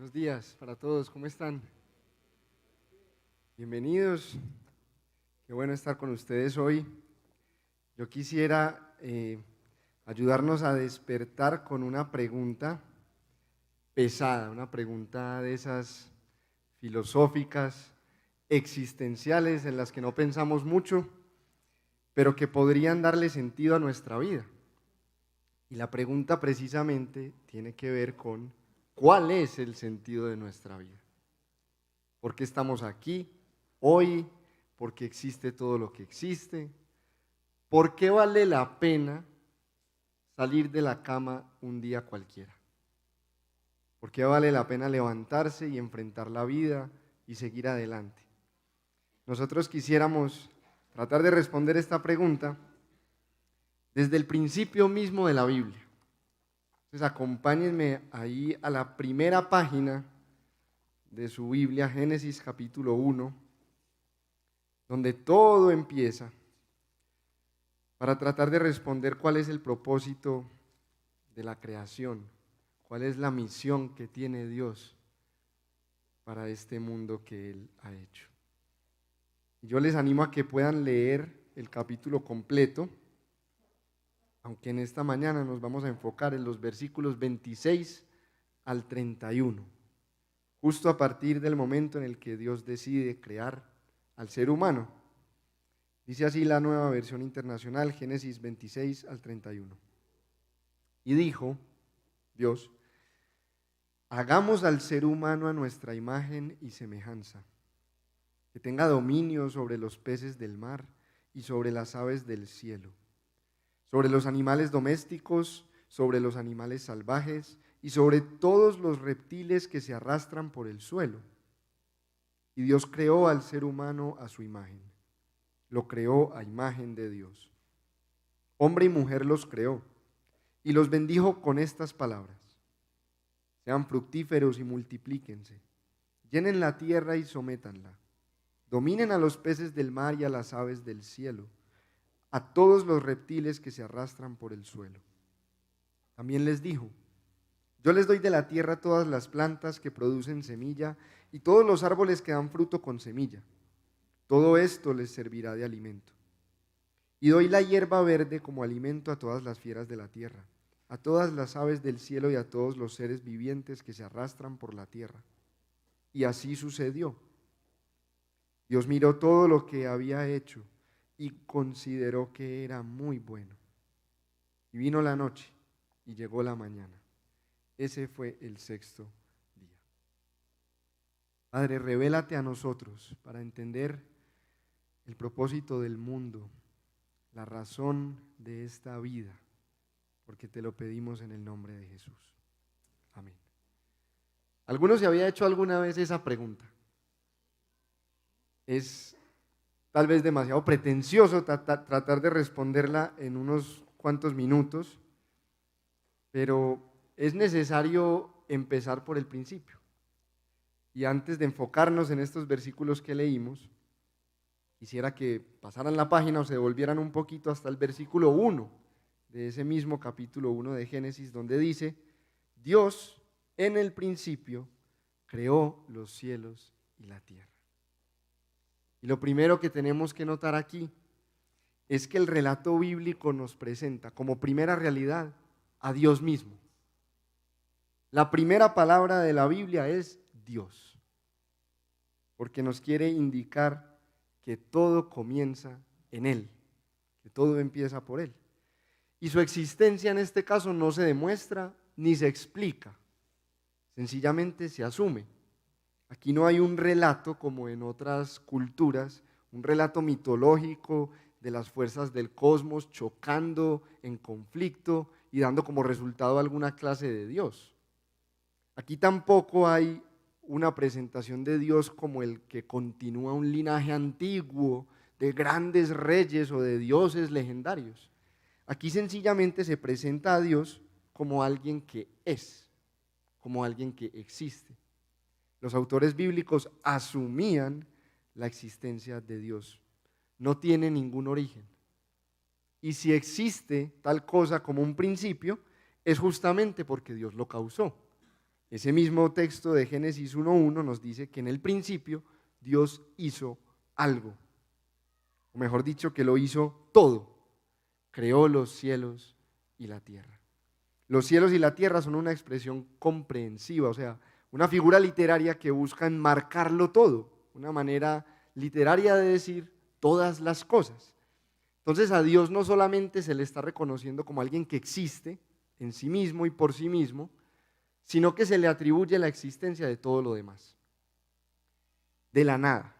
Buenos días para todos, ¿cómo están? Bienvenidos, qué bueno estar con ustedes hoy. Yo quisiera ayudarnos a despertar con una pregunta pesada, una pregunta de esas filosóficas, existenciales, en las que no pensamos mucho, pero que podrían darle sentido a nuestra vida. Y la pregunta precisamente tiene que ver con ¿cuál es el sentido de nuestra vida? ¿Por qué estamos aquí hoy? ¿Por qué existe todo lo que existe? ¿Por qué vale la pena salir de la cama un día cualquiera? ¿Por qué vale la pena levantarse y enfrentar la vida y seguir adelante? Nosotros quisiéramos tratar de responder esta pregunta desde el principio mismo de la Biblia. Entonces acompáñenme ahí a la primera página de su Biblia, Génesis capítulo 1, donde todo empieza para tratar de responder cuál es el propósito de la creación, cuál es la misión que tiene Dios para este mundo que Él ha hecho. Y yo les animo a que puedan leer el capítulo completo, aunque en esta mañana nos vamos a enfocar en los versículos 26 al 31, justo a partir del momento en el que Dios decide crear al ser humano. Dice así la Nueva Versión Internacional, Génesis 26 al 31. Y dijo Dios: hagamos al ser humano a nuestra imagen y semejanza, que tenga dominio sobre los peces del mar y sobre las aves del cielo, sobre los animales domésticos, sobre los animales salvajes y sobre todos los reptiles que se arrastran por el suelo. Y Dios creó al ser humano a su imagen. Lo creó a imagen de Dios. Hombre y mujer los creó y los bendijo con estas palabras: sean fructíferos y multiplíquense, llenen la tierra y sométanla, dominen a los peces del mar y a las aves del cielo, a todos los reptiles que se arrastran por el suelo. También les dijo: yo les doy de la tierra todas las plantas que producen semilla y todos los árboles que dan fruto con semilla. Todo esto les servirá de alimento. Y doy la hierba verde como alimento a todas las fieras de la tierra, a todas las aves del cielo y a todos los seres vivientes que se arrastran por la tierra. Y así sucedió. Dios miró todo lo que había hecho y consideró que era muy bueno. Y vino la noche y llegó la mañana. Ese fue el sexto día. Padre, revélate a nosotros para entender el propósito del mundo, la razón de esta vida, porque te lo pedimos en el nombre de Jesús. Amén. ¿Alguno se había hecho alguna vez esa pregunta? Es tal vez demasiado pretencioso tratar de responderla en unos cuantos minutos, pero es necesario empezar por el principio. Y antes de enfocarnos en estos versículos que leímos, quisiera que pasaran la página o se devolvieran un poquito hasta el versículo 1 de ese mismo capítulo 1 de Génesis, donde dice: Dios en el principio creó los cielos y la tierra. Y lo primero que tenemos que notar aquí es que el relato bíblico nos presenta como primera realidad a Dios mismo. La primera palabra de la Biblia es Dios, porque nos quiere indicar que todo comienza en Él, que todo empieza por Él. Y su existencia en este caso no se demuestra ni se explica, sencillamente se asume. Aquí no hay un relato como en otras culturas, un relato mitológico de las fuerzas del cosmos chocando en conflicto y dando como resultado alguna clase de Dios. Aquí tampoco hay una presentación de Dios como el que continúa un linaje antiguo de grandes reyes o de dioses legendarios. Aquí sencillamente se presenta a Dios como alguien que es, como alguien que existe. Los autores bíblicos asumían la existencia de Dios. No tiene ningún origen. Y si existe tal cosa como un principio, es justamente porque Dios lo causó. Ese mismo texto de Génesis 1:1 nos dice que en el principio Dios hizo algo, o mejor dicho, que lo hizo todo. Creó los cielos y la tierra. Los cielos y la tierra son una expresión comprensiva, o sea, una figura literaria que busca enmarcarlo todo, una manera literaria de decir todas las cosas. Entonces a Dios no solamente se le está reconociendo como alguien que existe en sí mismo y por sí mismo, sino que se le atribuye la existencia de todo lo demás. De la nada,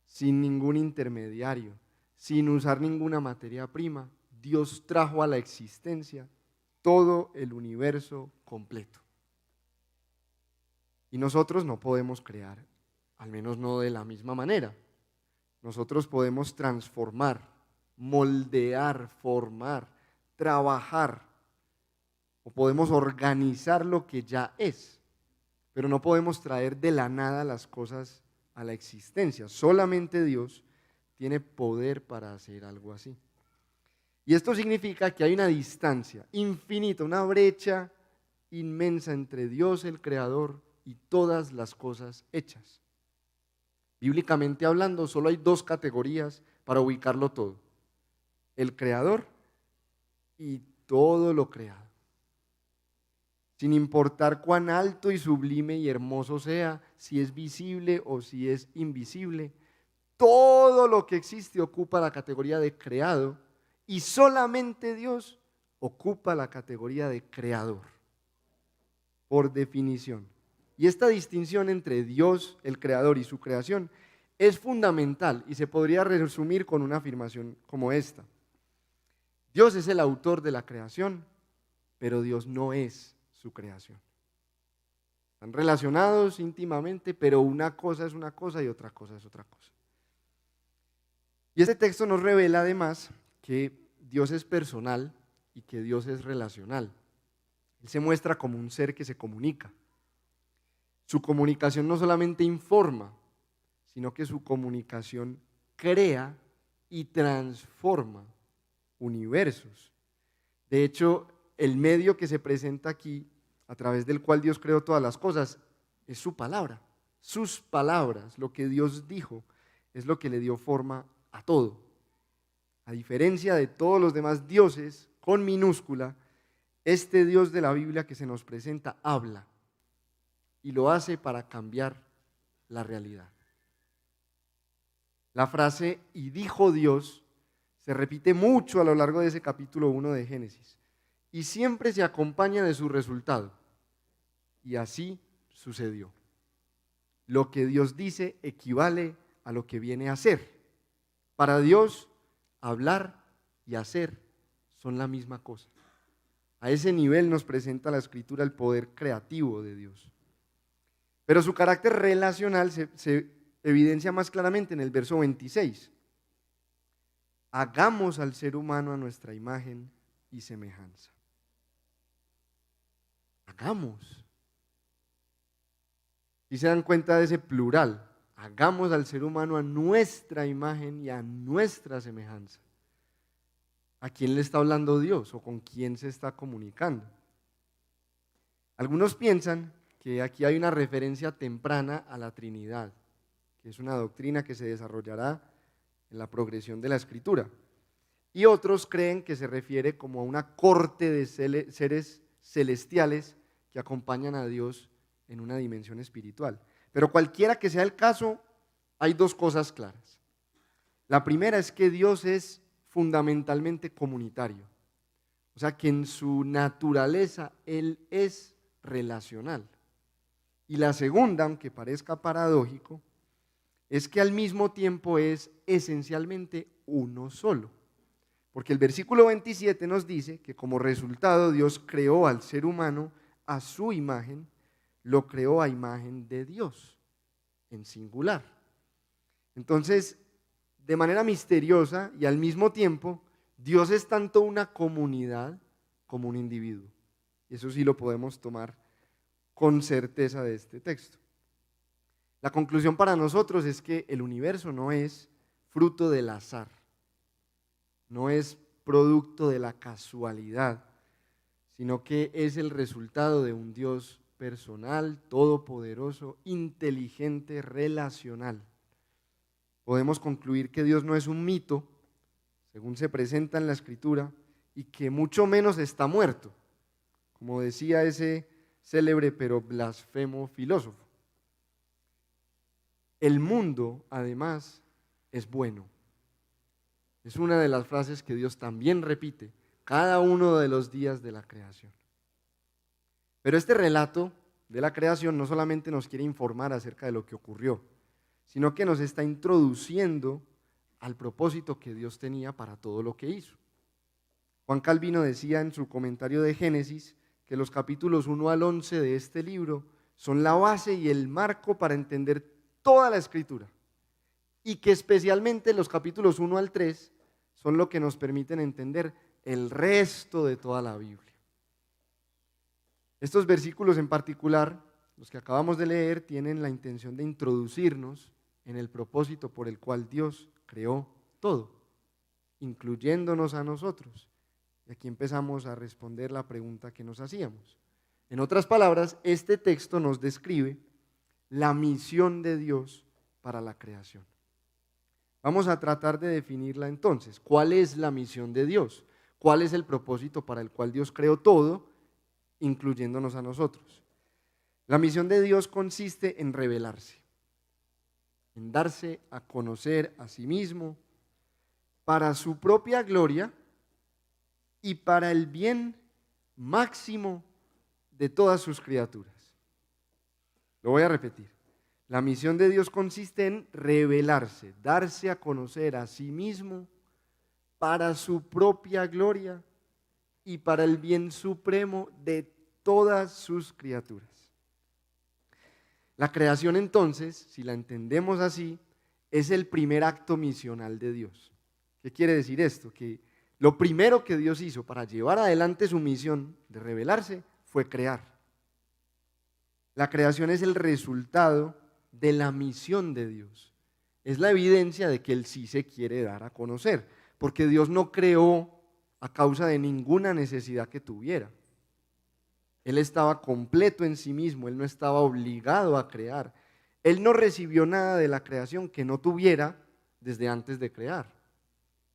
sin ningún intermediario, sin usar ninguna materia prima, Dios trajo a la existencia todo el universo completo. Y nosotros no podemos crear, al menos no de la misma manera. Nosotros podemos transformar, moldear, formar, trabajar, o podemos organizar lo que ya es, pero no podemos traer de la nada las cosas a la existencia. Solamente Dios tiene poder para hacer algo así. Y esto significa que hay una distancia infinita, una brecha inmensa entre Dios el Creador y todas las cosas hechas. Bíblicamente hablando, solo hay dos categorías para ubicarlo todo: el Creador y todo lo creado. Sin importar cuán alto y sublime y hermoso sea, si es visible o si es invisible, todo lo que existe ocupa la categoría de creado y solamente Dios ocupa la categoría de creador, por definición. Y esta distinción entre Dios, el creador, y su creación es fundamental y se podría resumir con una afirmación como esta: Dios es el autor de la creación, pero Dios no es su creación. Están relacionados íntimamente, pero una cosa es una cosa y otra cosa es otra cosa. Y este texto nos revela además que Dios es personal y que Dios es relacional. Él se muestra como un ser que se comunica. Su comunicación no solamente informa, sino que su comunicación crea y transforma universos. De hecho, el medio que se presenta aquí, a través del cual Dios creó todas las cosas, es su palabra. Sus palabras, lo que Dios dijo, es lo que le dio forma a todo. A diferencia de todos los demás dioses, con minúscula, este Dios de la Biblia que se nos presenta habla y lo hace para cambiar la realidad. La frase "y dijo Dios" se repite mucho a lo largo de ese capítulo 1 de Génesis y siempre se acompaña de su resultado. Y así sucedió. Lo que Dios dice equivale a lo que viene a ser. Para Dios, hablar y hacer son la misma cosa. A ese nivel nos presenta la Escritura el poder creativo de Dios. Pero su carácter relacional se evidencia más claramente en el verso 26. Hagamos al ser humano a nuestra imagen y semejanza. Hagamos. Y se dan cuenta de ese plural. Hagamos al ser humano a nuestra imagen y a nuestra semejanza. ¿A quién le está hablando Dios o con quién se está comunicando? Algunos piensan que aquí hay una referencia temprana a la Trinidad, que es una doctrina que se desarrollará en la progresión de la Escritura. Y otros creen que se refiere como a una corte de seres celestiales que acompañan a Dios en una dimensión espiritual. Pero cualquiera que sea el caso, hay dos cosas claras. La primera es que Dios es fundamentalmente comunitario, o sea que en su naturaleza Él es relacional. Y la segunda, aunque parezca paradójico, es que al mismo tiempo es esencialmente uno solo. Porque el versículo 27 nos dice que como resultado Dios creó al ser humano a su imagen, lo creó a imagen de Dios, en singular. Entonces, de manera misteriosa y al mismo tiempo, Dios es tanto una comunidad como un individuo. Y eso sí lo podemos tomar con certeza de este texto. La conclusión para nosotros es que el universo no es fruto del azar, no es producto de la casualidad, sino que es el resultado de un Dios personal, todopoderoso, inteligente, relacional. Podemos concluir que Dios no es un mito, según se presenta en la Escritura, y que mucho menos está muerto, como decía ese célebre pero blasfemo filósofo. El mundo, además, es bueno. Es una de las frases que Dios también repite cada uno de los días de la creación. Pero este relato de la creación no solamente nos quiere informar acerca de lo que ocurrió, sino que nos está introduciendo al propósito que Dios tenía para todo lo que hizo. Juan Calvino decía en su comentario de Génesis que los capítulos 1 al 11 de este libro son la base y el marco para entender toda la Escritura, y que especialmente los capítulos 1 al 3 son lo que nos permiten entender el resto de toda la Biblia. Estos versículos en particular, los que acabamos de leer, tienen la intención de introducirnos en el propósito por el cual Dios creó todo, incluyéndonos a nosotros. Y aquí empezamos a responder la pregunta que nos hacíamos. En otras palabras, este texto nos describe la misión de Dios para la creación. Vamos a tratar de definirla entonces. ¿Cuál es la misión de Dios? ¿Cuál es el propósito para el cual Dios creó todo, incluyéndonos a nosotros? La misión de Dios consiste en revelarse, en darse a conocer a sí mismo para su propia gloria y para el bien máximo de todas sus criaturas. Lo voy a repetir. La misión de Dios consiste en revelarse, darse a conocer a sí mismo para su propia gloria y para el bien supremo de todas sus criaturas. La creación entonces, si la entendemos así, es el primer acto misional de Dios. ¿Qué quiere decir esto? Que lo primero que Dios hizo para llevar adelante su misión de revelarse fue crear. La creación es el resultado de la misión de Dios. Es la evidencia de que Él sí se quiere dar a conocer, porque Dios no creó a causa de ninguna necesidad que tuviera. Él estaba completo en sí mismo, Él no estaba obligado a crear. Él no recibió nada de la creación que no tuviera desde antes de crear.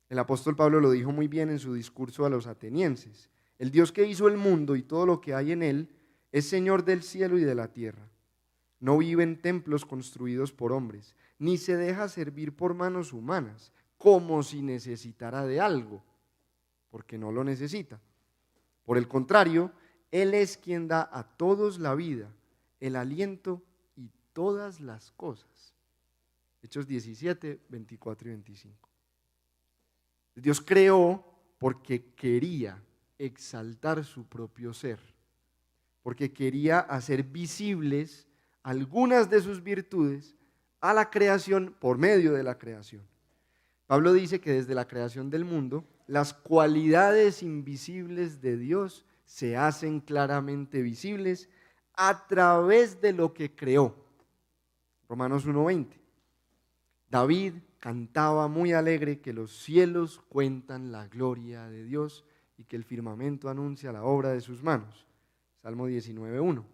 El apóstol Pablo lo dijo muy bien en su discurso a los atenienses. El Dios que hizo el mundo y todo lo que hay en él es Señor del cielo y de la tierra. No vive en templos construidos por hombres, ni se deja servir por manos humanas, como si necesitara de algo, porque no lo necesita. Por el contrario, Él es quien da a todos la vida, el aliento y todas las cosas. Hechos 17, 24 y 25. Dios creó porque quería exaltar su propio ser, porque quería hacer visibles algunas de sus virtudes a la creación por medio de la creación. Pablo dice que desde la creación del mundo, las cualidades invisibles de Dios se hacen claramente visibles a través de lo que creó. Romanos 1:20. David cantaba muy alegre que los cielos cuentan la gloria de Dios y que el firmamento anuncia la obra de sus manos. Salmo 19:1.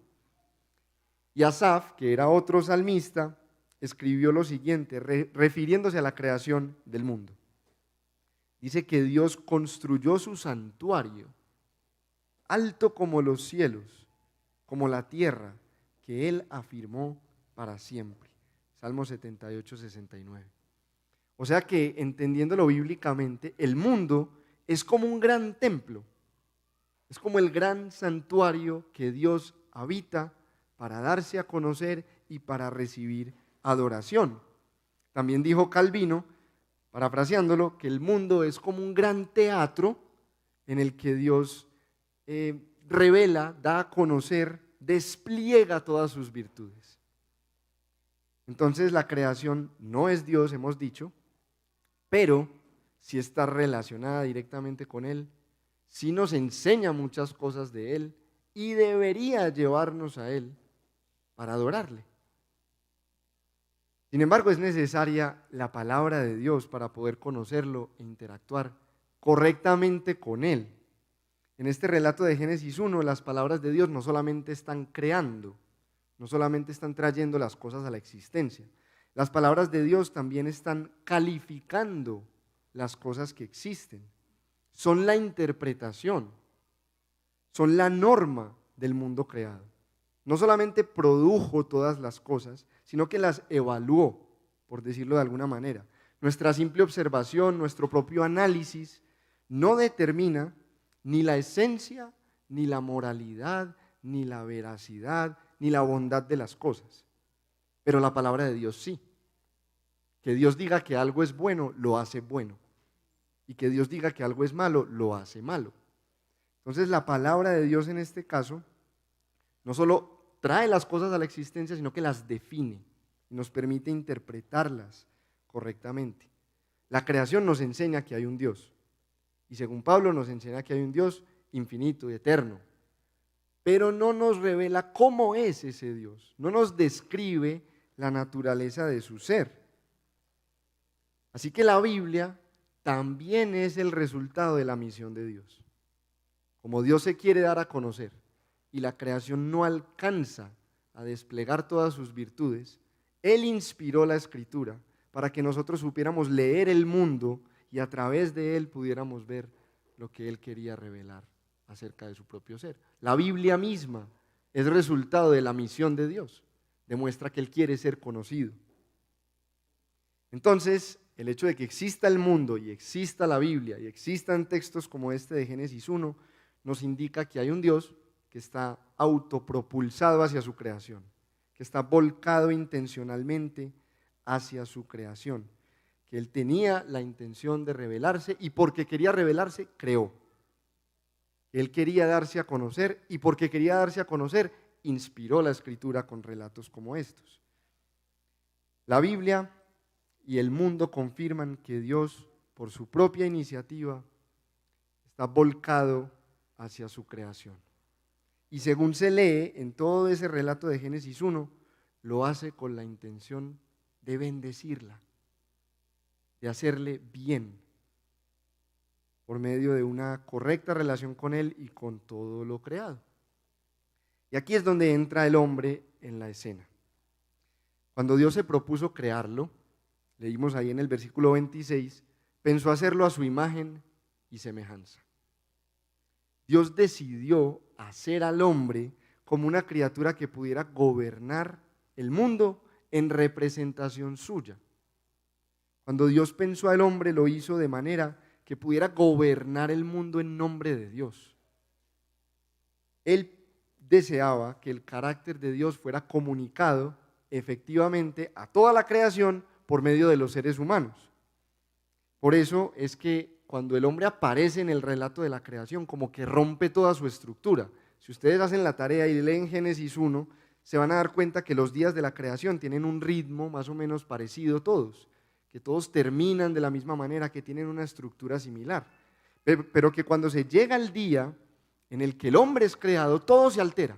Y Asaf, que era otro salmista, escribió lo siguiente, refiriéndose a la creación del mundo. Dice que Dios construyó su santuario, alto como los cielos, como la tierra, que Él afirmó para siempre. Salmo 78, 69. O sea que, entendiéndolo bíblicamente, el mundo es como un gran templo, es como el gran santuario que Dios habita para darse a conocer y para recibir adoración. También dijo Calvino, parafraseándolo, que el mundo es como un gran teatro en el que Dios revela, da a conocer, despliega todas sus virtudes. Entonces la creación no es Dios, hemos dicho, pero sí está relacionada directamente con Él, sí nos enseña muchas cosas de Él y debería llevarnos a Él para adorarle. Sin embargo, es necesaria la palabra de Dios para poder conocerlo e interactuar correctamente con Él. En este relato de Génesis 1, las palabras de Dios no solamente están creando, no solamente están trayendo las cosas a la existencia. Las palabras de Dios también están calificando las cosas que existen. Son la interpretación, son la norma del mundo creado. No solamente produjo todas las cosas, sino que las evaluó, por decirlo de alguna manera. Nuestra simple observación, nuestro propio análisis, no determina ni la esencia, ni la moralidad, ni la veracidad, ni la bondad de las cosas. Pero la palabra de Dios sí. Que Dios diga que algo es bueno, lo hace bueno. Y que Dios diga que algo es malo, lo hace malo. Entonces la palabra de Dios en este caso no solo trae las cosas a la existencia, sino que las define y nos permite interpretarlas correctamente. La creación nos enseña que hay un Dios. Y según Pablo nos enseña que hay un Dios infinito y eterno. Pero no nos revela cómo es ese Dios. No nos describe la naturaleza de su ser. Así que la Biblia también es el resultado de la misión de Dios. Como Dios se quiere dar a conocer y la creación no alcanza a desplegar todas sus virtudes, Él inspiró la Escritura para que nosotros supiéramos leer el mundo y a través de él pudiéramos ver lo que Él quería revelar acerca de su propio ser. La Biblia misma es resultado de la misión de Dios, demuestra que Él quiere ser conocido. Entonces, el hecho de que exista el mundo y exista la Biblia y existan textos como este de Génesis 1, nos indica que hay un Dios que está autopropulsado hacia su creación, que está volcado intencionalmente hacia su creación, que Él tenía la intención de revelarse y porque quería revelarse, creó. Él quería darse a conocer y porque quería darse a conocer, inspiró la Escritura con relatos como estos. La Biblia y el mundo confirman que Dios, por su propia iniciativa, está volcado hacia su creación. Y según se lee en todo ese relato de Génesis 1, lo hace con la intención de bendecirla, de hacerle bien, por medio de una correcta relación con Él y con todo lo creado. Y aquí es donde entra el hombre en la escena. Cuando Dios se propuso crearlo, leímos ahí en el versículo 26, pensó hacerlo a su imagen y semejanza. Dios decidió hacer al hombre como una criatura que pudiera gobernar el mundo en representación suya. Cuando Dios pensó al hombre, lo hizo de manera que pudiera gobernar el mundo en nombre de Dios. Él deseaba que el carácter de Dios fuera comunicado efectivamente a toda la creación por medio de los seres humanos. Por eso es que cuando el hombre aparece en el relato de la creación, como que rompe toda su estructura. Si ustedes hacen la tarea y leen Génesis 1, se van a dar cuenta que los días de la creación tienen un ritmo más o menos parecido todos, que todos terminan de la misma manera, que tienen una estructura similar, pero que cuando se llega el día en el que el hombre es creado, todo se altera.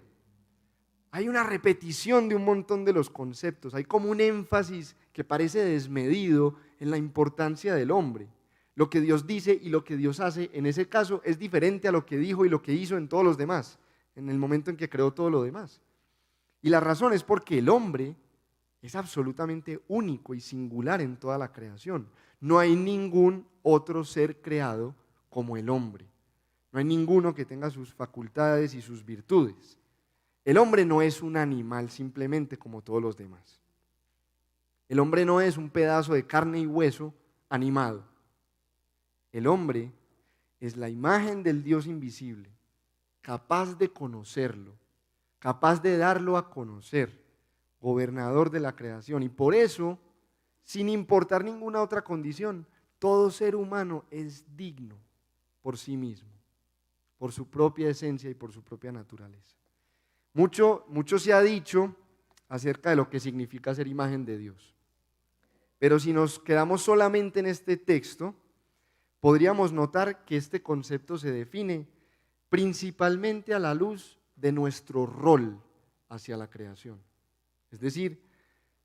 Hay una repetición de un montón de los conceptos, hay como un énfasis que parece desmedido en la importancia del hombre. Lo que Dios dice y lo que Dios hace en ese caso es diferente a lo que dijo y lo que hizo en todos los demás, en el momento en que creó todo lo demás. Y la razón es porque el hombre es absolutamente único y singular en toda la creación. No hay ningún otro ser creado como el hombre. No hay ninguno que tenga sus facultades y sus virtudes. El hombre no es un animal simplemente como todos los demás. El hombre no es un pedazo de carne y hueso animado. El hombre es la imagen del Dios invisible, capaz de conocerlo, capaz de darlo a conocer, gobernador de la creación. Y por eso, sin importar ninguna otra condición, todo ser humano es digno por sí mismo, por su propia esencia y por su propia naturaleza. Mucho se ha dicho acerca de lo que significa ser imagen de Dios. Pero si nos quedamos solamente en este texto, podríamos notar que este concepto se define principalmente a la luz de nuestro rol hacia la creación. Es decir,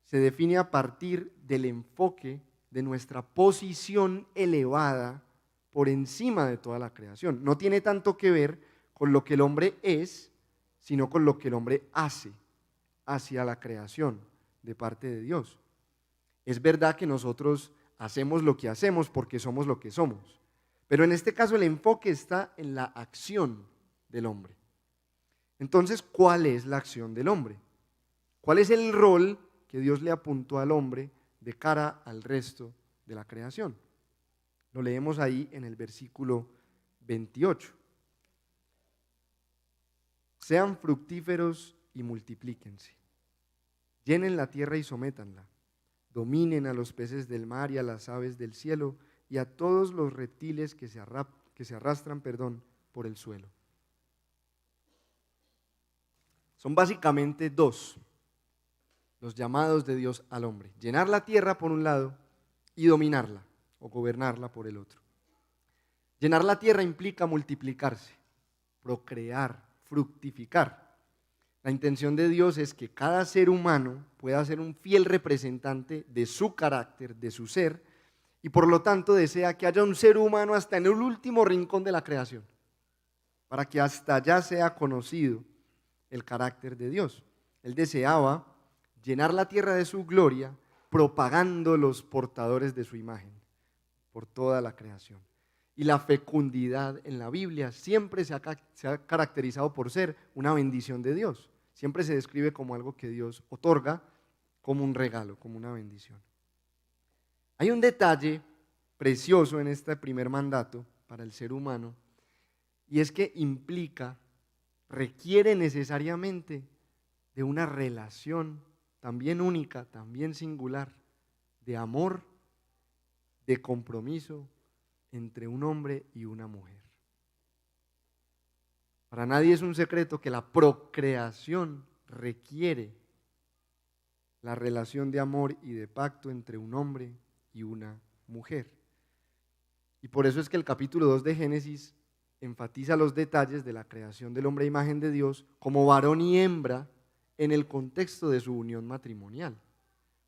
se define a partir del enfoque de nuestra posición elevada por encima de toda la creación. No tiene tanto que ver con lo que el hombre es, sino con lo que el hombre hace hacia la creación de parte de Dios. Es verdad que nosotros hacemos lo que hacemos porque somos lo que somos, pero en este caso el enfoque está en la acción del hombre. Entonces, ¿cuál es la acción del hombre? ¿Cuál es el rol que Dios le apuntó al hombre de cara al resto de la creación? Lo leemos ahí en el versículo 28. Sean fructíferos y multiplíquense. Llenen la tierra y sométanla. Dominen a los peces del mar y a las aves del cielo y a todos los reptiles que se arrastran por el suelo. Son básicamente dos los llamados de Dios al hombre: llenar la tierra por un lado y dominarla o gobernarla por el otro. Llenar la tierra implica multiplicarse, procrear, fructificar. La intención de Dios es que cada ser humano pueda ser un fiel representante de su carácter, de su ser, y por lo tanto desea que haya un ser humano hasta en el último rincón de la creación, para que hasta allá sea conocido el carácter de Dios. Él deseaba llenar la tierra de su gloria, propagando los portadores de su imagen por toda la creación. Y la fecundidad en la Biblia siempre se ha caracterizado por ser una bendición de Dios. Siempre se describe como algo que Dios otorga, como un regalo, como una bendición. Hay un detalle precioso en este primer mandato para el ser humano, y es que requiere necesariamente de una relación también única, también singular, de amor, de compromiso entre un hombre y una mujer. Para nadie es un secreto que la procreación requiere la relación de amor y de pacto entre un hombre y una mujer. Y por eso es que el capítulo 2 de Génesis enfatiza los detalles de la creación del hombre a imagen de Dios como varón y hembra en el contexto de su unión matrimonial,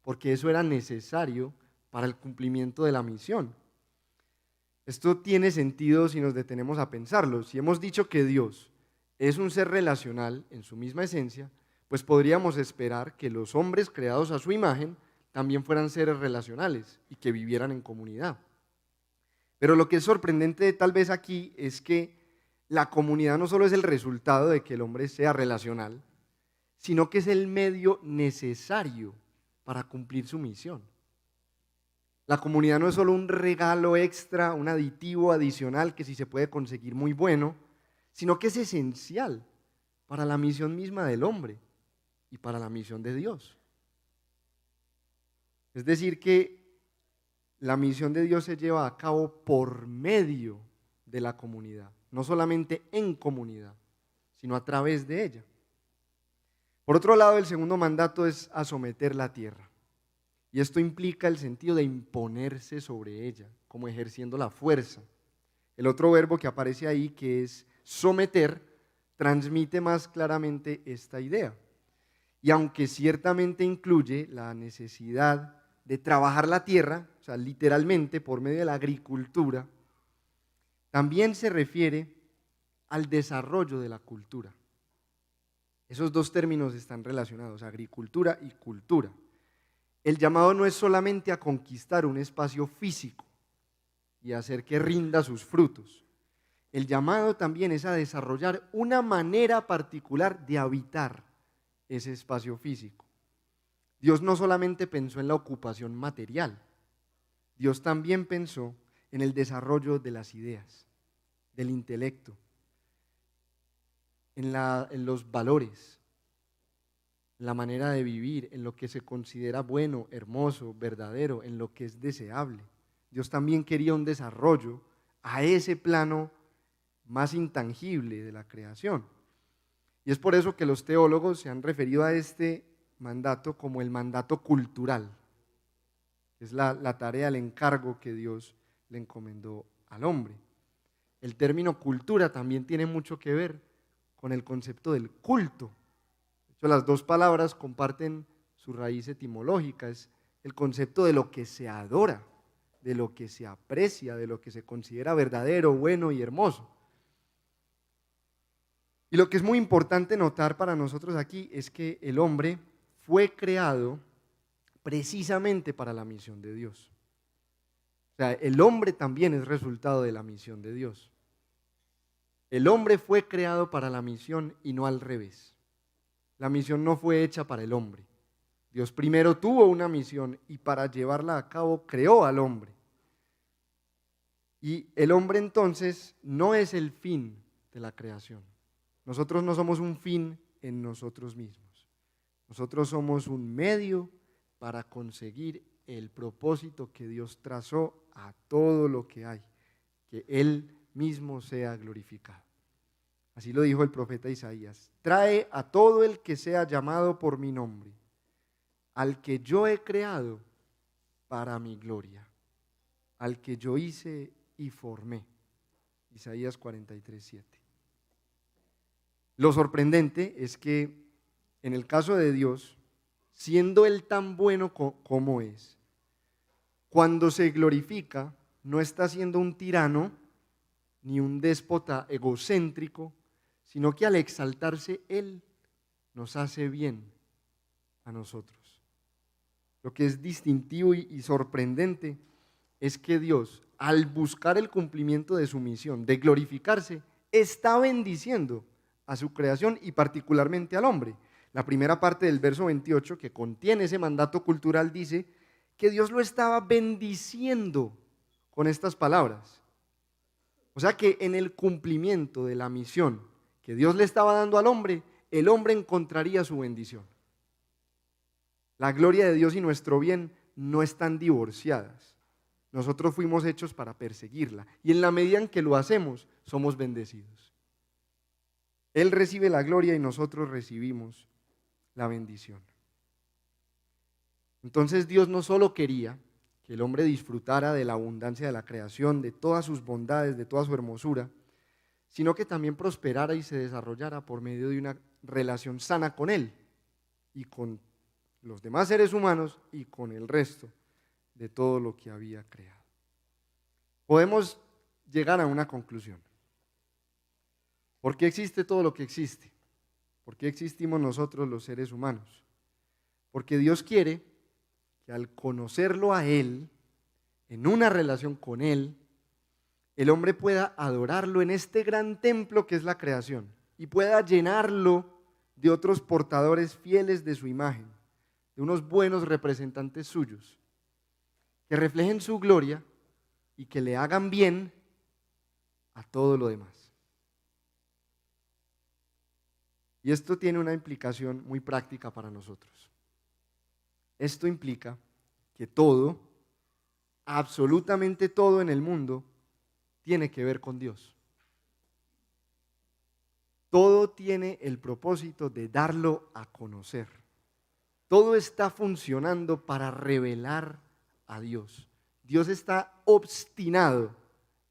porque eso era necesario para el cumplimiento de la misión. Esto tiene sentido si nos detenemos a pensarlo. Si hemos dicho que Dios es un ser relacional en su misma esencia, pues podríamos esperar que los hombres creados a su imagen también fueran seres relacionales y que vivieran en comunidad. Pero lo que es sorprendente tal vez aquí es que la comunidad no solo es el resultado de que el hombre sea relacional, sino que es el medio necesario para cumplir su misión. La comunidad no es solo un regalo extra, un aditivo adicional que si se puede conseguir muy bueno, sino que es esencial para la misión misma del hombre y para la misión de Dios. Es decir, que la misión de Dios se lleva a cabo por medio de la comunidad, no solamente en comunidad, sino a través de ella. Por otro lado, el segundo mandato es a someter la tierra. Y esto implica el sentido de imponerse sobre ella, como ejerciendo la fuerza. El otro verbo que aparece ahí, que es someter, transmite más claramente esta idea. Y aunque ciertamente incluye la necesidad de trabajar la tierra, o sea, literalmente por medio de la agricultura, también se refiere al desarrollo de la cultura. Esos dos términos están relacionados, agricultura y cultura. El llamado no es solamente a conquistar un espacio físico y hacer que rinda sus frutos. El llamado también es a desarrollar una manera particular de habitar ese espacio físico. Dios no solamente pensó en la ocupación material, Dios también pensó en el desarrollo de las ideas, del intelecto, en los valores, en la manera de vivir, en lo que se considera bueno, hermoso, verdadero, en lo que es deseable. Dios también quería un desarrollo a ese plano más intangible de la creación. Y es por eso que los teólogos se han referido a este mandato como el mandato cultural. Es la tarea, el encargo que Dios le encomendó al hombre. El término cultura también tiene mucho que ver con el concepto del culto. De hecho, las dos palabras comparten su raíz etimológica, es el concepto de lo que se adora, de lo que se aprecia, de lo que se considera verdadero, bueno y hermoso. Y lo que es muy importante notar para nosotros aquí es que el hombre fue creado precisamente para la misión de Dios. O sea, el hombre también es resultado de la misión de Dios. El hombre fue creado para la misión y no al revés. La misión no fue hecha para el hombre. Dios primero tuvo una misión y para llevarla a cabo creó al hombre. Y el hombre entonces no es el fin de la creación. Nosotros no somos un fin en nosotros mismos. Nosotros somos un medio para conseguir el propósito que Dios trazó a todo lo que hay, que Él mismo sea glorificado. Así lo dijo el profeta Isaías: trae a todo el que sea llamado por mi nombre, al que yo he creado para mi gloria, al que yo hice y formé. Isaías 43:7. Lo sorprendente es que en el caso de Dios, siendo Él tan bueno como es, cuando se glorifica, no está siendo un tirano ni un déspota egocéntrico, sino que al exaltarse Él nos hace bien a nosotros. Lo que es distintivo y sorprendente es que Dios, al buscar el cumplimiento de su misión, de glorificarse, está bendiciendo a su creación y particularmente al hombre. La primera parte del verso 28, que contiene ese mandato cultural, dice que Dios lo estaba bendiciendo con estas palabras. O sea que en el cumplimiento de la misión que Dios le estaba dando al hombre, el hombre encontraría su bendición. La gloria de Dios y nuestro bien no están divorciadas. Nosotros fuimos hechos para perseguirla y en la medida en que lo hacemos, somos bendecidos. Él recibe la gloria y nosotros recibimos la bendición. Entonces Dios no solo quería que el hombre disfrutara de la abundancia de la creación, de todas sus bondades, de toda su hermosura, sino que también prosperara y se desarrollara por medio de una relación sana con Él y con los demás seres humanos y con el resto de todo lo que había creado. Podemos llegar a una conclusión. ¿Por qué existe todo lo que existe? ¿Por qué existimos nosotros los seres humanos? Porque Dios quiere que al conocerlo a Él, en una relación con Él, el hombre pueda adorarlo en este gran templo que es la creación y pueda llenarlo de otros portadores fieles de su imagen, de unos buenos representantes suyos, que reflejen su gloria y que le hagan bien a todo lo demás. Y esto tiene una implicación muy práctica para nosotros. Esto implica que todo, absolutamente todo en el mundo, tiene que ver con Dios. Todo tiene el propósito de darlo a conocer. Todo está funcionando para revelar a Dios. Dios está obstinado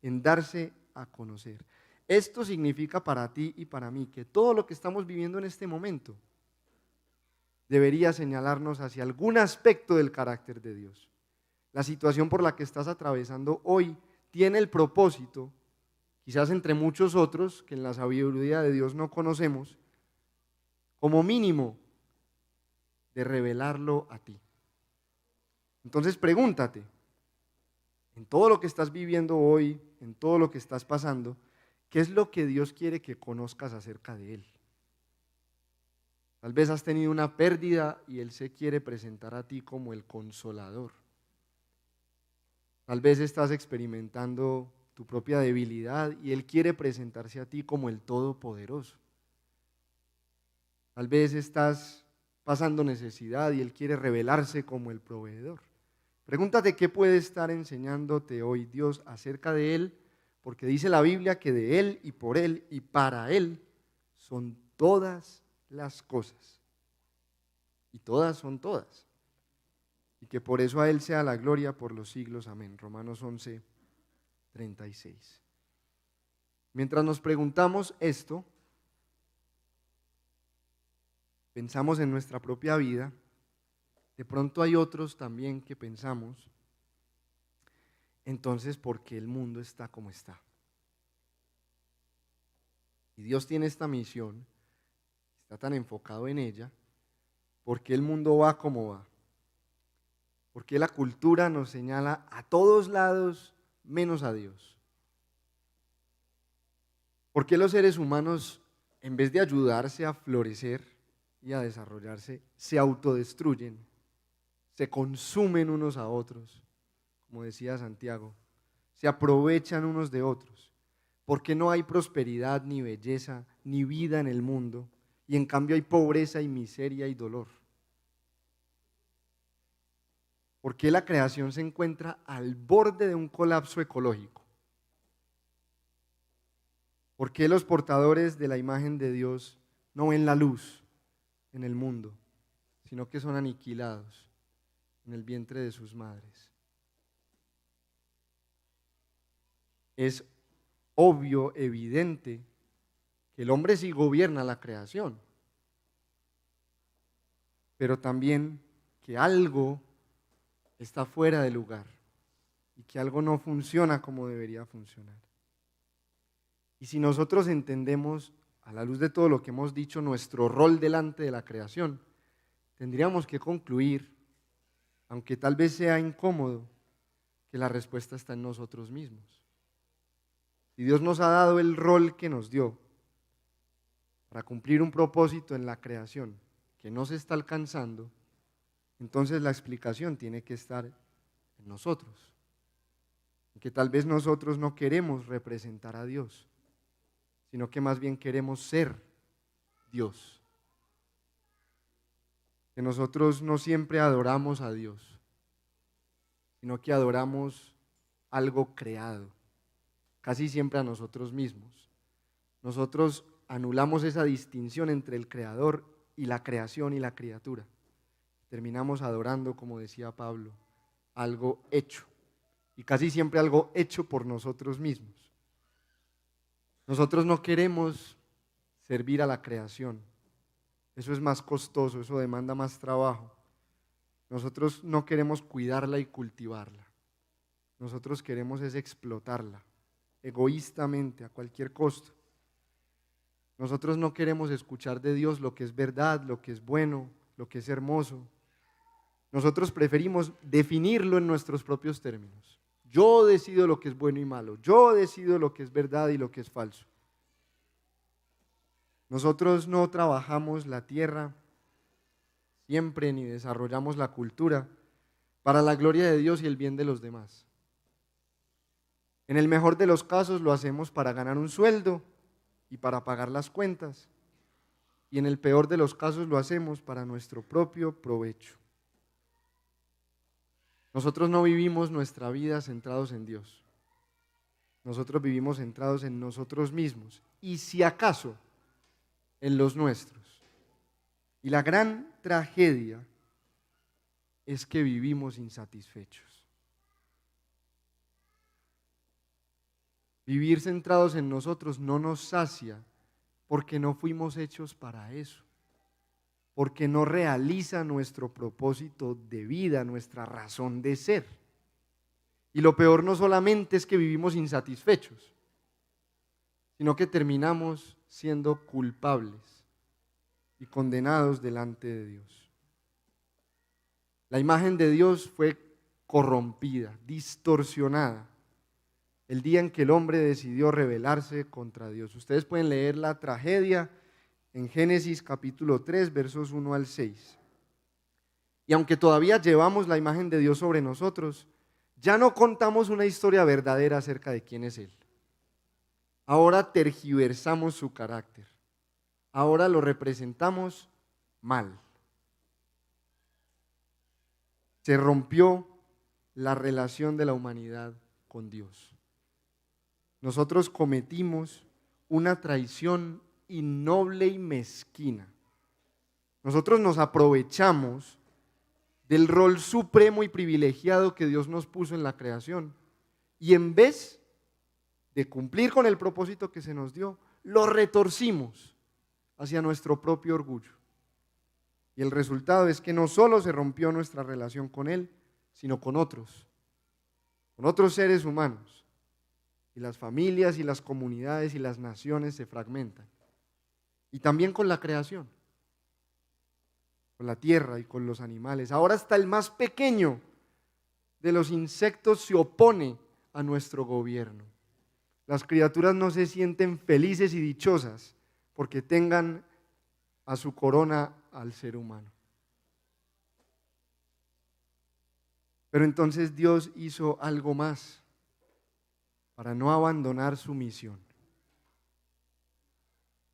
en darse a conocer. Esto significa para ti y para mí que todo lo que estamos viviendo en este momento debería señalarnos hacia algún aspecto del carácter de Dios. La situación por la que estás atravesando hoy tiene el propósito, quizás entre muchos otros que en la sabiduría de Dios no conocemos, como mínimo de revelarlo a ti. Entonces pregúntate, en todo lo que estás viviendo hoy, en todo lo que estás pasando, ¿qué es lo que Dios quiere que conozcas acerca de Él? Tal vez has tenido una pérdida y Él se quiere presentar a ti como el consolador. Tal vez estás experimentando tu propia debilidad y Él quiere presentarse a ti como el Todopoderoso. Tal vez estás pasando necesidad y Él quiere revelarse como el proveedor. Pregúntate qué puede estar enseñándote hoy Dios acerca de Él, porque dice la Biblia que de Él y por Él y para Él son todas las cosas. Y todas son todas. Y que por eso a Él sea la gloria por los siglos. Amén. Romanos 11:36. Mientras nos preguntamos esto, pensamos en nuestra propia vida. De pronto hay otros también que pensamos entonces ¿por qué el mundo está como está? Y Dios tiene esta misión, está tan enfocado en ella, ¿por qué el mundo va como va? ¿Por qué la cultura nos señala a todos lados menos a Dios? ¿Por qué los seres humanos, en vez de ayudarse a florecer y a desarrollarse, se autodestruyen, se consumen unos a otros, como decía Santiago, se aprovechan unos de otros? ¿Por qué no hay prosperidad, ni belleza, ni vida en el mundo, y en cambio hay pobreza y miseria y dolor? ¿Por qué la creación se encuentra al borde de un colapso ecológico? ¿Por qué los portadores de la imagen de Dios no ven la luz en el mundo, sino que son aniquilados en el vientre de sus madres? Es obvio, evidente, que el hombre sí gobierna la creación, pero también que algo está fuera de lugar y que algo no funciona como debería funcionar. Y si nosotros entendemos, a la luz de todo lo que hemos dicho, nuestro rol delante de la creación, tendríamos que concluir, aunque tal vez sea incómodo, que la respuesta está en nosotros mismos. Si Dios nos ha dado el rol que nos dio para cumplir un propósito en la creación que no se está alcanzando, entonces la explicación tiene que estar en nosotros, en que tal vez nosotros no queremos representar a Dios, sino que más bien queremos ser Dios. Que nosotros no siempre adoramos a Dios, sino que adoramos algo creado, casi siempre a nosotros mismos. Nosotros anulamos esa distinción entre el creador y la creación y la criatura. Terminamos adorando, como decía Pablo, algo hecho, y casi siempre algo hecho por nosotros mismos. Nosotros no queremos servir a la creación, eso es más costoso, eso demanda más trabajo. Nosotros no queremos cuidarla y cultivarla, nosotros queremos es explotarla, egoístamente, a cualquier costo. Nosotros no queremos escuchar de Dios lo que es verdad, lo que es bueno, lo que es hermoso. Nosotros preferimos definirlo en nuestros propios términos. Yo decido lo que es bueno y malo, yo decido lo que es verdad y lo que es falso. Nosotros no trabajamos la tierra siempre ni desarrollamos la cultura para la gloria de Dios y el bien de los demás. En el mejor de los casos lo hacemos para ganar un sueldo y para pagar las cuentas, y en el peor de los casos lo hacemos para nuestro propio provecho. Nosotros no vivimos nuestra vida centrados en Dios. Nosotros vivimos centrados en nosotros mismos y si acaso en los nuestros. Y la gran tragedia es que vivimos insatisfechos. Vivir centrados en nosotros no nos sacia porque no fuimos hechos para eso, porque no realiza nuestro propósito de vida, nuestra razón de ser. Y lo peor no solamente es que vivimos insatisfechos, sino que terminamos siendo culpables y condenados delante de Dios. La imagen de Dios fue corrompida, distorsionada, el día en que el hombre decidió rebelarse contra Dios. Ustedes pueden leer la tragedia en Génesis capítulo 3, versos 1 al 6. Y aunque todavía llevamos la imagen de Dios sobre nosotros, ya no contamos una historia verdadera acerca de quién es Él. Ahora tergiversamos su carácter. Ahora lo representamos mal. Se rompió la relación de la humanidad con Dios. Nosotros cometimos una traición innoble y mezquina. Nosotros nos aprovechamos del rol supremo y privilegiado que Dios nos puso en la creación y en vez de cumplir con el propósito que se nos dio, lo retorcimos hacia nuestro propio orgullo. Y el resultado es que no solo se rompió nuestra relación con Él, sino con otros. con otros seres humanos. Y las familias y las comunidades y las naciones se fragmentan. Y también con la creación, con la tierra y con los animales. Ahora hasta el más pequeño de los insectos se opone a nuestro gobierno. Las criaturas no se sienten felices y dichosas porque tengan a su corona al ser humano. Pero entonces Dios hizo algo más para no abandonar su misión.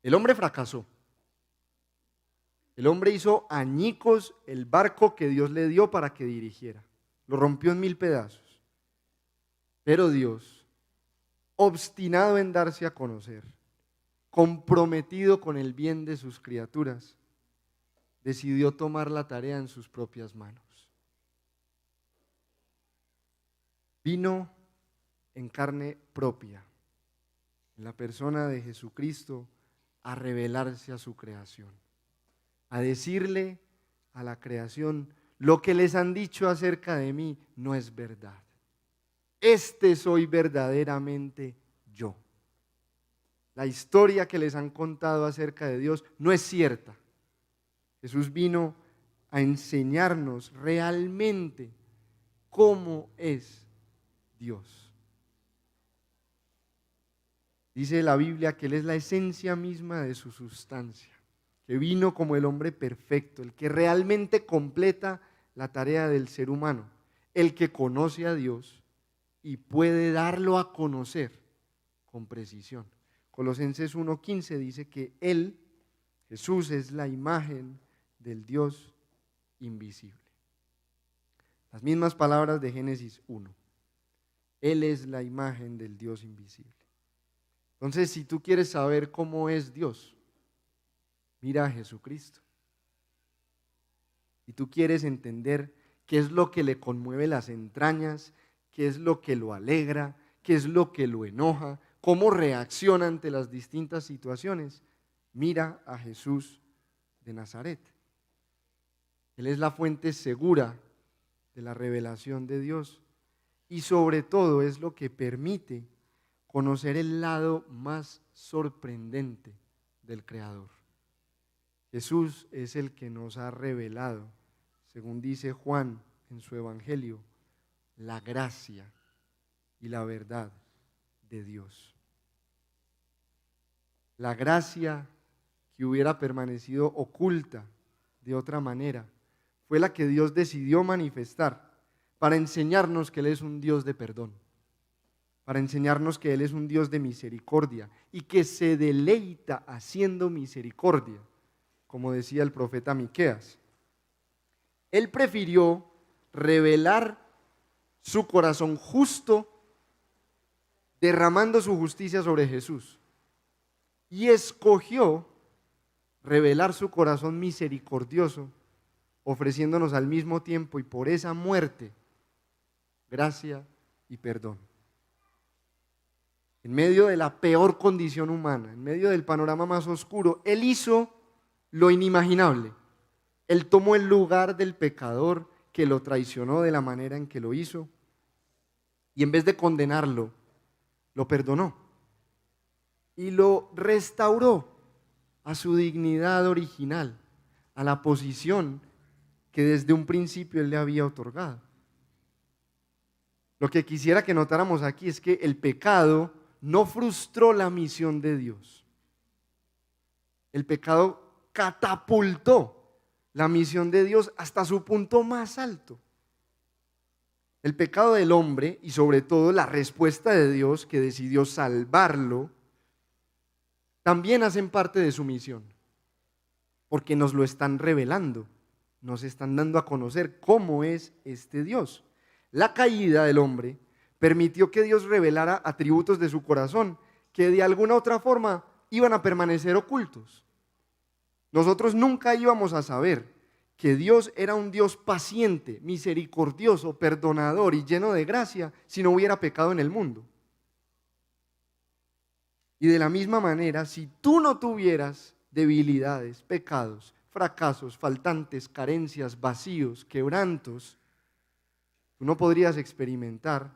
El hombre fracasó. El hombre hizo añicos el barco que Dios le dio para que dirigiera. Lo rompió en 1000 pedazos. Pero Dios, obstinado en darse a conocer, comprometido con el bien de sus criaturas, decidió tomar la tarea en sus propias manos. Vino en carne propia, en la persona de Jesucristo, a revelarse a su creación, a decirle a la creación: lo que les han dicho acerca de mí no es verdad. Este soy verdaderamente yo. La historia que les han contado acerca de Dios no es cierta. Jesús vino a enseñarnos realmente cómo es Dios. Dice la Biblia que Él es la esencia misma de su sustancia, que vino como el hombre perfecto, el que realmente completa la tarea del ser humano, el que conoce a Dios y puede darlo a conocer con precisión. Colosenses 1:15 dice que Él, Jesús, es la imagen del Dios invisible. Las mismas palabras de Génesis 1. Él es la imagen del Dios invisible. Entonces, si tú quieres saber cómo es Dios, mira a Jesucristo. Y tú quieres entender qué es lo que le conmueve las entrañas, qué es lo que lo alegra, qué es lo que lo enoja, cómo reacciona ante las distintas situaciones, mira a Jesús de Nazaret. Él es la fuente segura de la revelación de Dios y sobre todo es lo que permite conocer el lado más sorprendente del Creador. Jesús es el que nos ha revelado, según dice Juan en su Evangelio, la gracia y la verdad de Dios. La gracia que hubiera permanecido oculta de otra manera fue la que Dios decidió manifestar para enseñarnos que Él es un Dios de perdón, para enseñarnos que Él es un Dios de misericordia y que se deleita haciendo misericordia, como decía el profeta Miqueas. Él prefirió revelar su corazón justo derramando su justicia sobre Jesús y escogió revelar su corazón misericordioso ofreciéndonos al mismo tiempo y por esa muerte gracia y perdón. En medio de la peor condición humana, en medio del panorama más oscuro, Él hizo lo inimaginable. Él tomó el lugar del pecador que lo traicionó de la manera en que lo hizo y en vez de condenarlo, lo perdonó y lo restauró a su dignidad original, a la posición que desde un principio Él le había otorgado. Lo que quisiera que notáramos aquí es que el pecado no frustró la misión de Dios. El pecado catapultó la misión de Dios hasta su punto más alto. El pecado del hombre y sobre todo la respuesta de Dios que decidió salvarlo también hacen parte de su misión, porque nos lo están revelando, nos están dando a conocer cómo es este Dios. La caída del hombre permitió que Dios revelara atributos de su corazón que de alguna otra forma iban a permanecer ocultos. Nosotros nunca íbamos a saber que Dios era un Dios paciente, misericordioso, perdonador y lleno de gracia si no hubiera pecado en el mundo. Y de la misma manera, si tú no tuvieras debilidades, pecados, fracasos, faltantes, carencias, vacíos, quebrantos, tú no podrías experimentar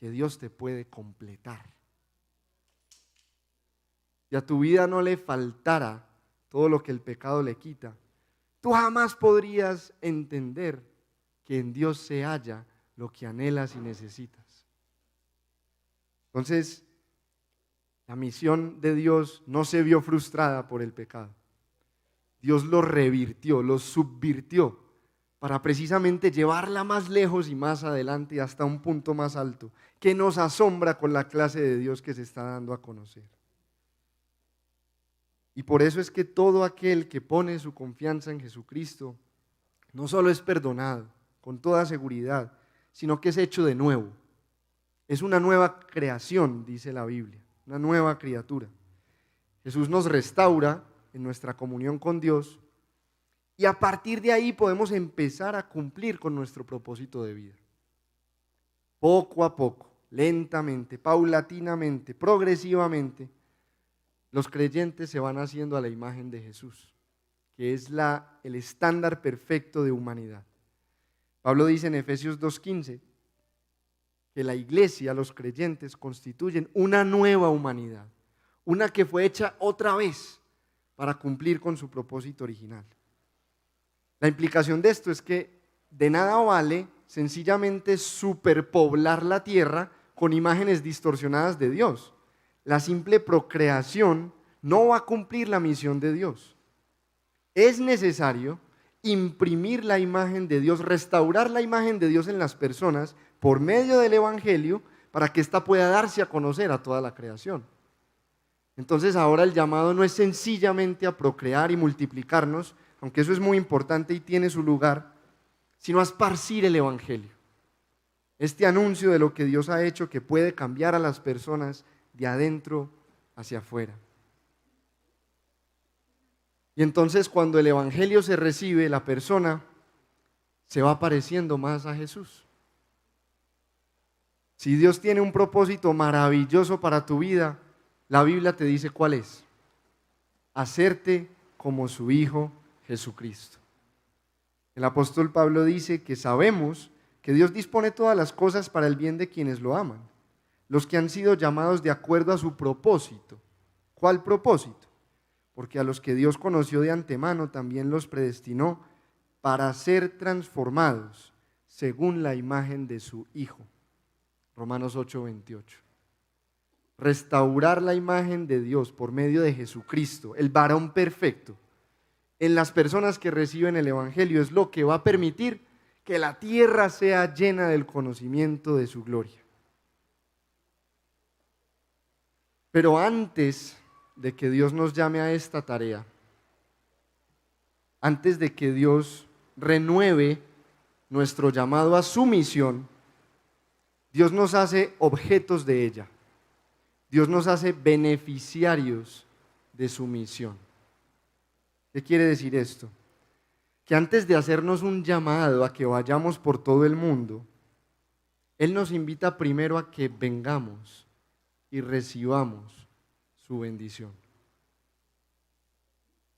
que Dios te puede completar. Si a tu vida no le faltara todo lo que el pecado le quita, tú jamás podrías entender que en Dios se halla lo que anhelas y necesitas. Entonces, la misión de Dios no se vio frustrada por el pecado. Dios lo revirtió, lo subvirtió para precisamente llevarla más lejos y más adelante y hasta un punto más alto, que nos asombra con la clase de Dios que se está dando a conocer. Y por eso es que todo aquel que pone su confianza en Jesucristo no solo es perdonado con toda seguridad, sino que es hecho de nuevo. Es una nueva creación, dice la Biblia, una nueva criatura. Jesús nos restaura en nuestra comunión con Dios y a partir de ahí podemos empezar a cumplir con nuestro propósito de vida. Poco a poco, lentamente, paulatinamente, progresivamente, los creyentes se van haciendo a la imagen de Jesús, que es el estándar perfecto de humanidad. Pablo dice en Efesios 2:15 que la iglesia, los creyentes, constituyen una nueva humanidad, una que fue hecha otra vez para cumplir con su propósito original. La implicación de esto es que de nada vale sencillamente superpoblar la tierra con imágenes distorsionadas de Dios. La simple procreación no va a cumplir la misión de Dios. Es necesario imprimir la imagen de Dios, restaurar la imagen de Dios en las personas por medio del Evangelio para que ésta pueda darse a conocer a toda la creación. Entonces ahora el llamado no es sencillamente a procrear y multiplicarnos, aunque eso es muy importante y tiene su lugar, sino a esparcir el Evangelio. Este anuncio de lo que Dios ha hecho que puede cambiar a las personas de adentro hacia afuera. Y entonces cuando el Evangelio se recibe, la persona se va pareciendo más a Jesús. Si Dios tiene un propósito maravilloso para tu vida, la Biblia te dice cuál es: hacerte como su Hijo Jesucristo. El apóstol Pablo dice que sabemos que Dios dispone todas las cosas para el bien de quienes lo aman, los que han sido llamados de acuerdo a su propósito. ¿Cuál propósito? Porque a los que Dios conoció de antemano también los predestinó para ser transformados según la imagen de su Hijo. Romanos 8:28. Restaurar la imagen de Dios por medio de Jesucristo, el varón perfecto, en las personas que reciben el Evangelio es lo que va a permitir que la tierra sea llena del conocimiento de su gloria. Pero antes de que Dios nos llame a esta tarea, antes de que Dios renueve nuestro llamado a su misión, Dios nos hace objetos de ella. Dios nos hace beneficiarios de su misión. ¿Qué quiere decir esto? Que antes de hacernos un llamado a que vayamos por todo el mundo, Él nos invita primero a que vengamos y recibamos su bendición.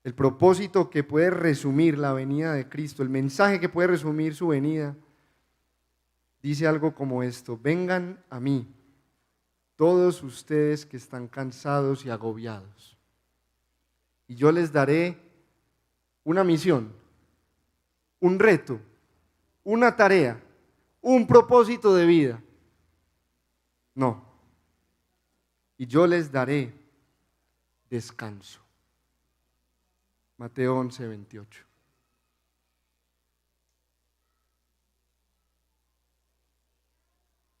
El propósito que puede resumir la venida de Cristo, el mensaje que puede resumir su venida, dice algo como esto: vengan a mí, todos ustedes que están cansados y agobiados, y yo les daré una misión, un reto, una tarea, un propósito de vida. No. Y yo les daré descanso. Mateo 11:28.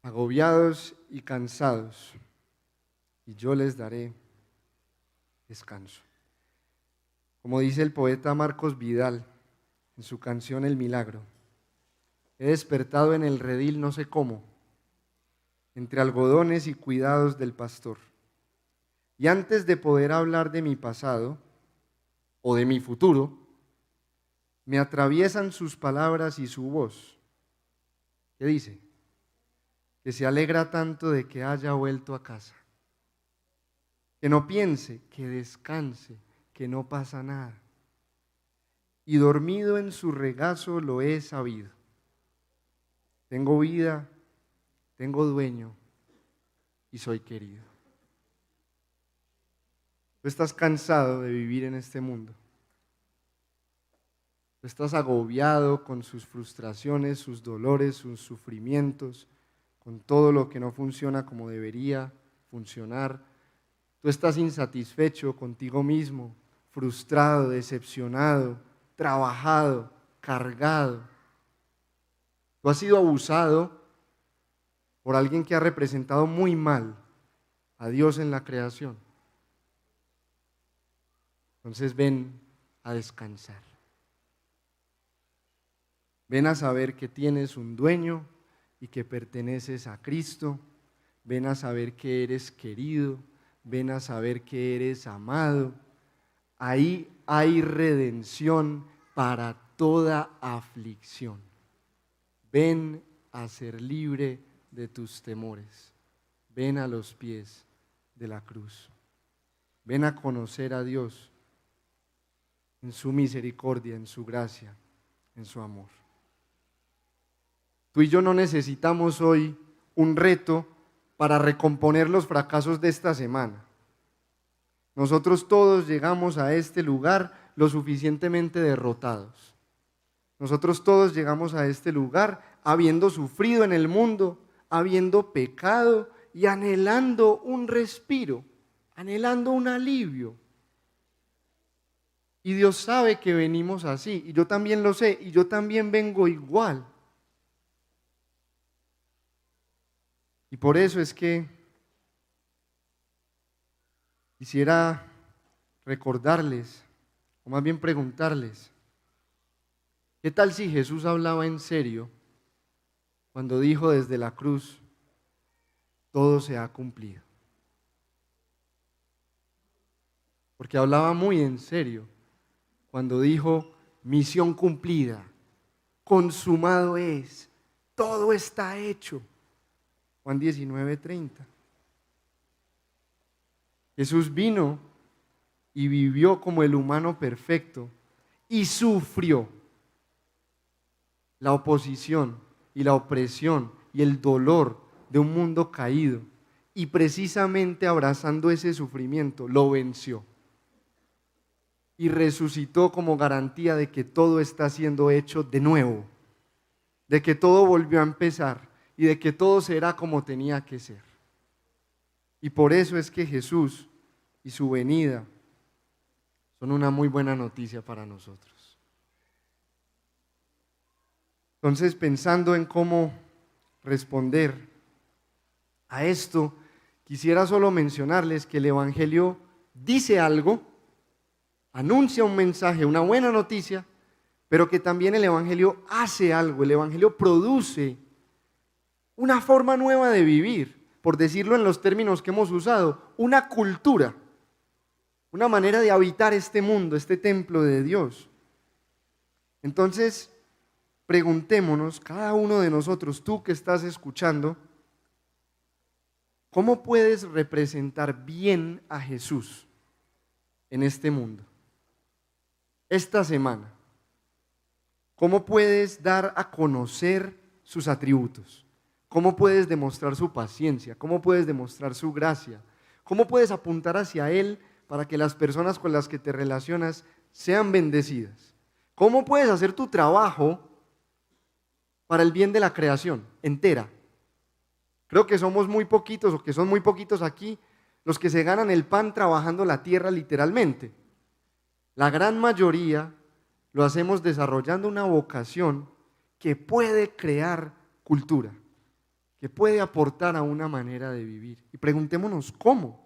Agobiados y cansados, y yo les daré descanso. Como dice el poeta Marcos Vidal en su canción El Milagro: he despertado en el redil no sé cómo, entre algodones y cuidados del pastor. Y antes de poder hablar de mi pasado o de mi futuro, me atraviesan sus palabras y su voz. ¿Qué dice? Que se alegra tanto de que haya vuelto a casa. Que no piense, que descanse, que no pasa nada. Y dormido en su regazo lo he sabido. Tengo vida, tengo dueño, y soy querido. Tú estás cansado de vivir en este mundo. Tú estás agobiado con sus frustraciones, sus dolores, sus sufrimientos, con todo lo que no funciona como debería funcionar. Tú estás insatisfecho contigo mismo, frustrado, decepcionado, trabajado, cargado. Tú has sido abusado por alguien que ha representado muy mal a Dios en la creación. Entonces ven a descansar. Ven a saber que tienes un dueño y que perteneces a Cristo. Ven a saber que eres querido. Ven a saber que eres amado. Ahí hay redención para toda aflicción. Ven a ser libre de tus temores. Ven a los pies de la cruz. Ven a conocer a Dios en su misericordia, en su gracia, en su amor. Tú y yo no necesitamos hoy un reto para recomponer los fracasos de esta semana. Nosotros todos llegamos a este lugar lo suficientemente derrotados. Nosotros todos llegamos a este lugar habiendo sufrido en el mundo, habiendo pecado y anhelando un respiro, anhelando un alivio. Y Dios sabe que venimos así, y yo también lo sé, y yo también vengo igual. Y por eso es que quisiera recordarles, o más bien preguntarles, ¿qué tal si Jesús hablaba en serio cuando dijo desde la cruz, todo se ha cumplido? Porque hablaba muy en serio cuando dijo, misión cumplida, consumado es, todo está hecho. Juan 19:30. Jesús vino y vivió como el humano perfecto y sufrió la oposición y la opresión y el dolor de un mundo caído, y precisamente abrazando ese sufrimiento lo venció y resucitó como garantía de que todo está siendo hecho de nuevo, de que todo volvió a empezar y de que todo será como tenía que ser. Y por eso es que Jesús y su venida son una muy buena noticia para nosotros. Entonces, pensando en cómo responder a esto, quisiera solo mencionarles que el Evangelio dice algo, anuncia un mensaje, una buena noticia, pero que también el Evangelio hace algo, el Evangelio produce una forma nueva de vivir, por decirlo en los términos que hemos usado, una cultura, una manera de habitar este mundo, este templo de Dios. Entonces, preguntémonos, cada uno de nosotros, tú que estás escuchando, ¿cómo puedes representar bien a Jesús en este mundo? Esta semana, ¿cómo puedes dar a conocer sus atributos? ¿Cómo puedes demostrar su paciencia? ¿Cómo puedes demostrar su gracia? ¿Cómo puedes apuntar hacia Él para que las personas con las que te relacionas sean bendecidas? ¿Cómo puedes hacer tu trabajo para el bien de la creación entera? Creo que somos muy poquitos, o que son muy poquitos aquí, los que se ganan el pan trabajando la tierra literalmente. La gran mayoría lo hacemos desarrollando una vocación que puede crear cultura, que puede aportar a una manera de vivir. Y preguntémonos cómo.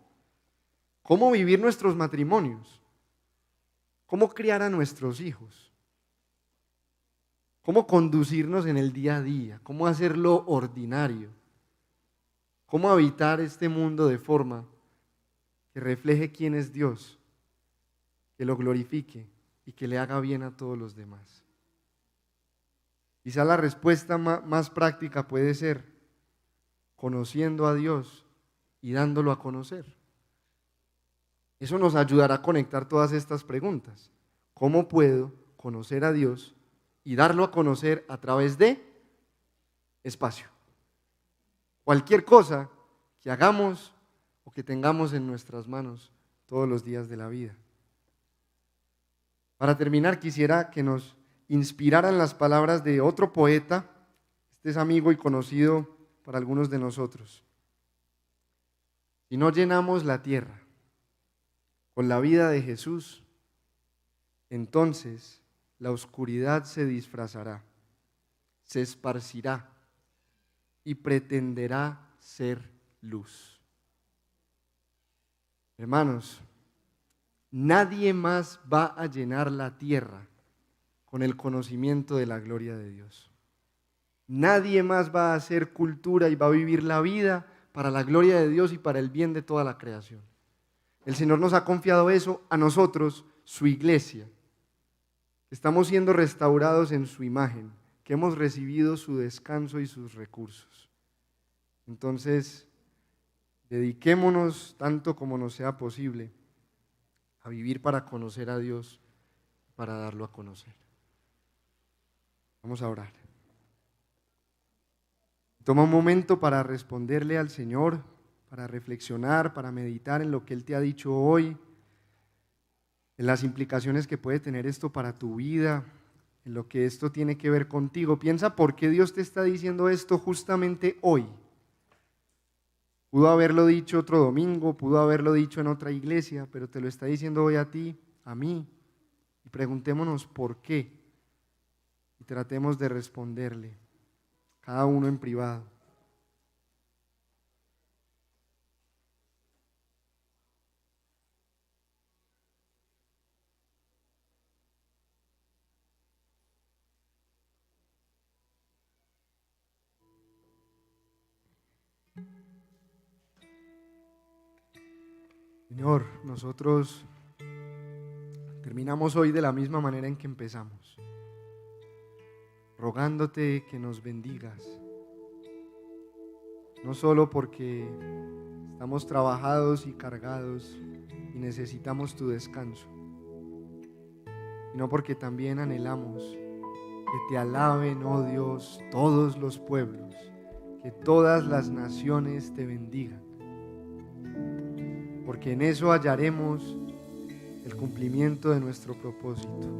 ¿Cómo vivir nuestros matrimonios? ¿Cómo criar a nuestros hijos? ¿Cómo conducirnos en el día a día? ¿Cómo hacerlo ordinario? ¿Cómo habitar este mundo de forma que refleje quién es Dios, que lo glorifique y que le haga bien a todos los demás? Quizá la respuesta más práctica puede ser conociendo a Dios y dándolo a conocer. Eso nos ayudará a conectar todas estas preguntas. ¿Cómo puedo conocer a Dios y darlo a conocer a través de espacio? Cualquier cosa que hagamos o que tengamos en nuestras manos todos los días de la vida. Para terminar, quisiera que nos inspiraran las palabras de otro poeta. Este es amigo y conocido para algunos de nosotros. Si no llenamos la tierra con la vida de Jesús, entonces la oscuridad se disfrazará, se esparcirá y pretenderá ser luz. Hermanos, nadie más va a llenar la tierra con el conocimiento de la gloria de Dios. Nadie más va a hacer cultura y va a vivir la vida para la gloria de Dios y para el bien de toda la creación. El Señor nos ha confiado eso a nosotros, su iglesia. Estamos siendo restaurados en su imagen, que hemos recibido su descanso y sus recursos. Entonces, dediquémonos tanto como nos sea posible a vivir para conocer a Dios, para darlo a conocer. Vamos a orar. Toma un momento para responderle al Señor, para reflexionar, para meditar en lo que Él te ha dicho hoy, en las implicaciones que puede tener esto para tu vida, en lo que esto tiene que ver contigo. Piensa por qué Dios te está diciendo esto justamente hoy. Pudo haberlo dicho otro domingo, pudo haberlo dicho en otra iglesia, pero te lo está diciendo hoy a ti, a mí. Y preguntémonos por qué. Y tratemos de responderle, cada uno en privado. Señor, nosotros terminamos hoy de la misma manera en que empezamos, rogándote que nos bendigas, no solo porque estamos trabajados y cargados y necesitamos tu descanso, sino porque también anhelamos que te alaben, oh Dios, todos los pueblos, que todas las naciones te bendigan, porque en eso hallaremos el cumplimiento de nuestro propósito.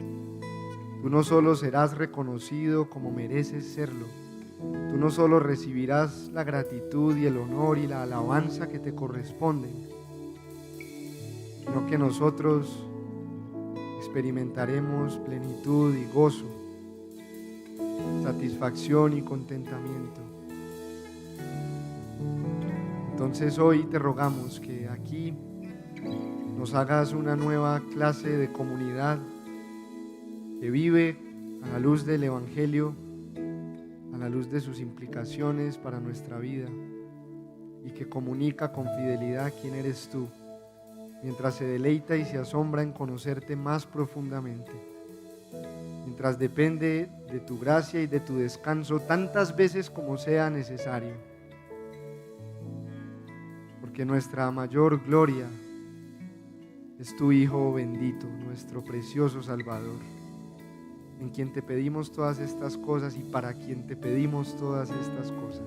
Tú no solo serás reconocido como mereces serlo, tú no solo recibirás la gratitud y el honor y la alabanza que te corresponden, sino que nosotros experimentaremos plenitud y gozo, satisfacción y contentamiento. Entonces hoy te rogamos que aquí nos hagas una nueva clase de comunidad que vive a la luz del Evangelio, a la luz de sus implicaciones para nuestra vida y que comunica con fidelidad quién eres tú, mientras se deleita y se asombra en conocerte más profundamente, mientras depende de tu gracia y de tu descanso tantas veces como sea necesario. Porque nuestra mayor gloria es tu Hijo bendito, nuestro precioso Salvador, en quien te pedimos todas estas cosas y para quien te pedimos todas estas cosas.